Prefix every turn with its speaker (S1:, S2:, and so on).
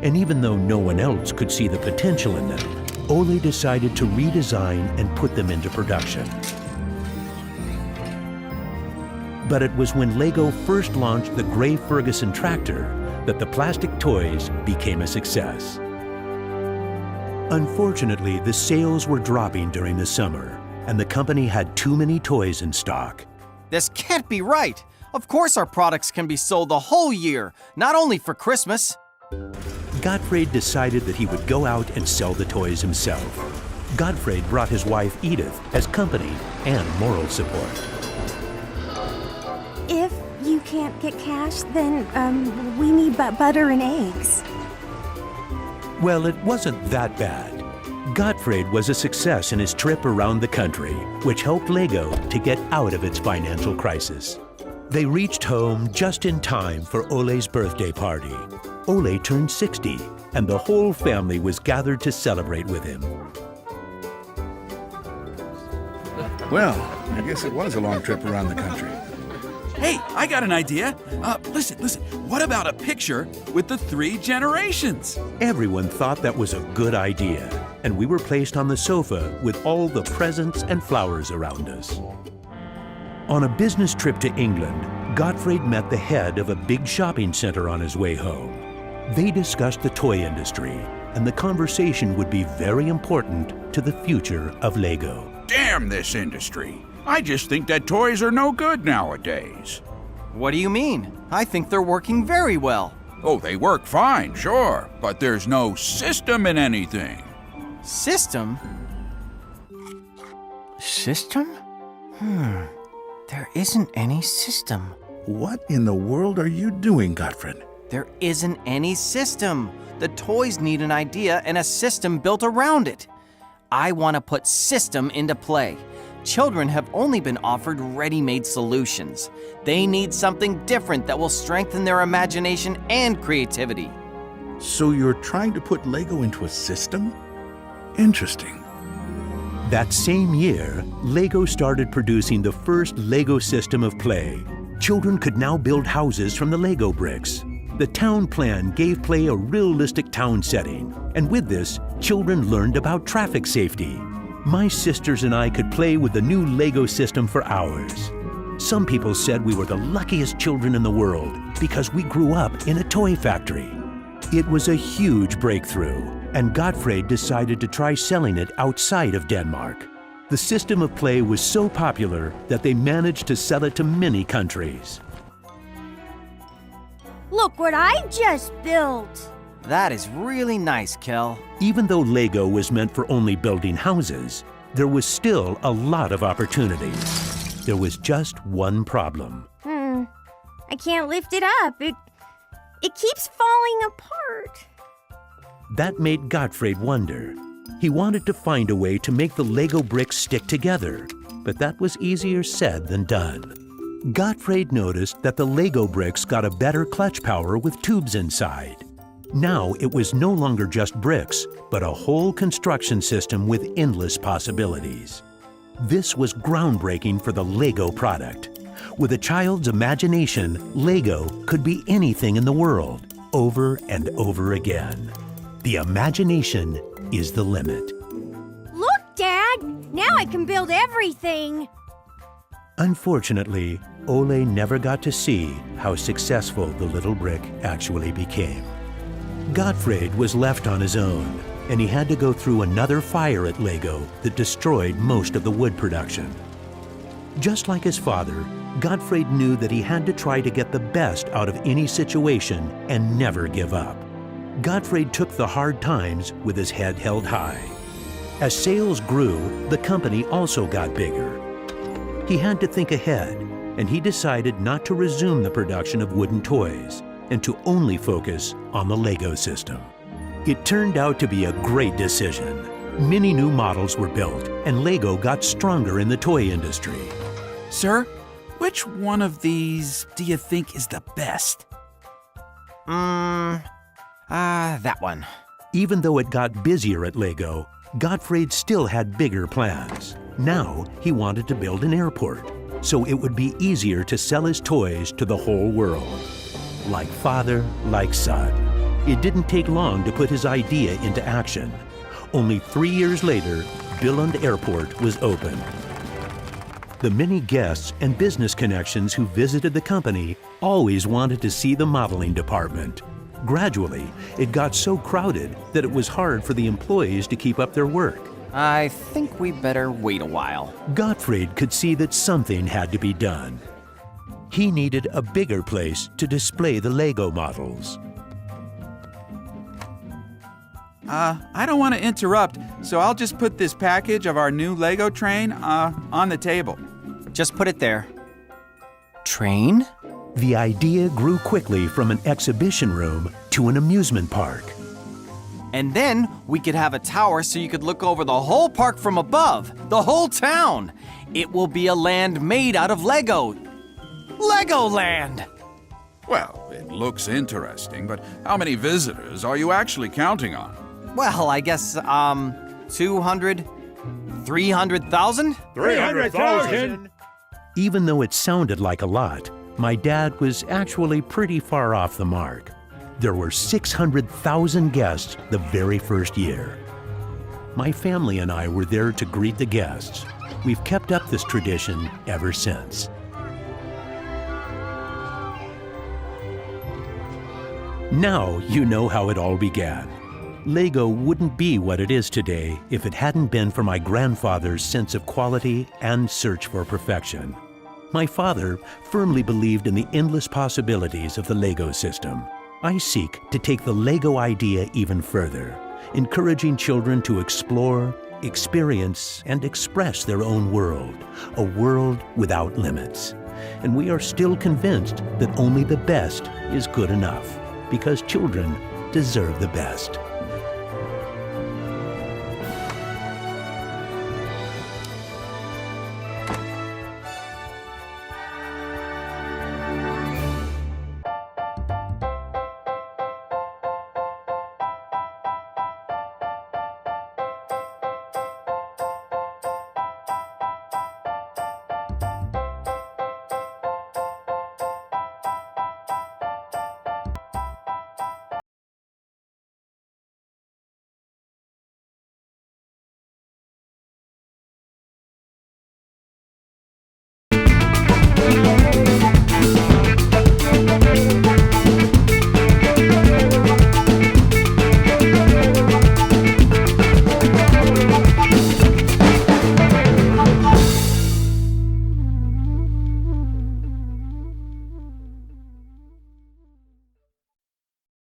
S1: And even though no one else could see the potential in them, Ole decided to redesign and put them into production. But it was when Lego first launched the Gray Ferguson tractor that the plastic toys became a success. Unfortunately, the sales were dropping during the summer, and the company had too many toys in stock.
S2: This can't be right. Of course our products can be sold the whole year, not only for Christmas.
S1: Gottfried decided that he would go out and sell the toys himself. Gottfried brought his wife Edith as company and moral support.
S3: If you can't get cash, then we need butter and eggs.
S1: Well, it wasn't that bad. Gottfried was a success in his trip around the country, which helped Lego to get out of its financial crisis. They reached home just in time for Ole's birthday party. Ole turned 60, and the whole family was gathered to celebrate with him.
S4: Well, I guess it was a long trip around the country.
S5: Hey, I got an idea. Listen. What about a picture with the 3 generations?
S1: Everyone thought that was a good idea, and we were placed on the sofa with all the presents and flowers around us. On a business trip to England, Gottfried met the head of a big shopping center on his way home. They discussed the toy industry, and the conversation would be very important to the future of Lego.
S6: Damn this industry. I just think that toys are no good nowadays.
S2: What do you mean? I think they're working very well.
S6: Oh, they work fine, sure, but there's no system in anything.
S2: System? System? There isn't any system.
S4: What in the world are you doing, Gottfried?
S2: There isn't any system. The toys need an idea and a system built around it. I want to put system into play. Children have only been offered ready-made solutions. They need something different that will strengthen their imagination and creativity.
S4: So you're trying to put Lego into a system? Interesting.
S1: That same year, Lego started producing the first Lego system of play. Children could now build houses from the Lego bricks. The town plan gave play a realistic town setting, and with this, children learned about traffic safety. My sisters and I could play with the new Lego system for hours. Some people said we were the luckiest children in the world because we grew up in a toy factory. It was a huge breakthrough, and Gottfried decided to try selling it outside of Denmark. The system of play was so popular that they managed to sell it to many countries.
S3: Look what I just built!
S2: That is really nice, Kel.
S1: Even though Lego was meant for only building houses, there was still a lot of opportunities. There was just one problem.
S3: I can't lift it up. It keeps falling apart.
S1: That made Gottfried wonder. He wanted to find a way to make the Lego bricks stick together, but that was easier said than done. Gottfried noticed that the Lego bricks got a better clutch power with tubes inside. Now it was no longer just bricks, but a whole construction system with endless possibilities. This was groundbreaking for the Lego product. With a child's imagination, Lego could be anything in the world, over and over again. The imagination is the limit.
S3: Look, Dad! Now I can build everything!
S1: Unfortunately, Ole never got to see how successful the little brick actually became. Gottfried was left on his own, and he had to go through another fire at Lego that destroyed most of the wood production. Just like his father, Gottfried knew that he had to try to get the best out of any situation and never give up. Gottfried took the hard times with his head held high. As sales grew, the company also got bigger. He had to think ahead, and he decided not to resume the production of wooden toys and to only focus on the Lego system. It turned out to be a great decision. Many new models were built, and Lego got stronger in the toy industry.
S5: Sir, which one of these do you think is the best?
S2: That one.
S1: Even though it got busier at Lego, Gottfried still had bigger plans. Now he wanted to build an airport, so it would be easier to sell his toys to the whole world. Like father, like son. It didn't take long to put his idea into action. Only 3 years later, Billund Airport was open. The many guests and business connections who visited the company always wanted to see the modeling department. Gradually, it got so crowded that it was hard for the employees to keep up their work.
S2: I think we better wait a while.
S1: Gottfried could see that something had to be done. He needed a bigger place to display the Lego models.
S5: I don't want to interrupt, so I'll just put this package of our new Lego train on the table.
S2: Just put it there. Train?
S1: The idea grew quickly from an exhibition room to an amusement park.
S2: And then we could have a tower so you could look over the whole park from above, the whole town. It will be a land made out of Lego. Legoland!
S6: Well, it looks interesting, but how many visitors are you actually counting on?
S2: Well, I guess, 200, 300,000?
S7: 300,000!
S1: Even though it sounded like a lot, my dad was actually pretty far off the mark. There were 600,000 guests the very first year. My family and I were there to greet the guests. We've kept up this tradition ever since. Now you know how it all began. Lego wouldn't be what it is today if it hadn't been for my grandfather's sense of quality and search for perfection. My father firmly believed in the endless possibilities of the Lego system. I seek to take the Lego idea even further, encouraging children to explore, experience, and express their own world, a world without limits. And we are still convinced that only the best is good enough, because children deserve the best.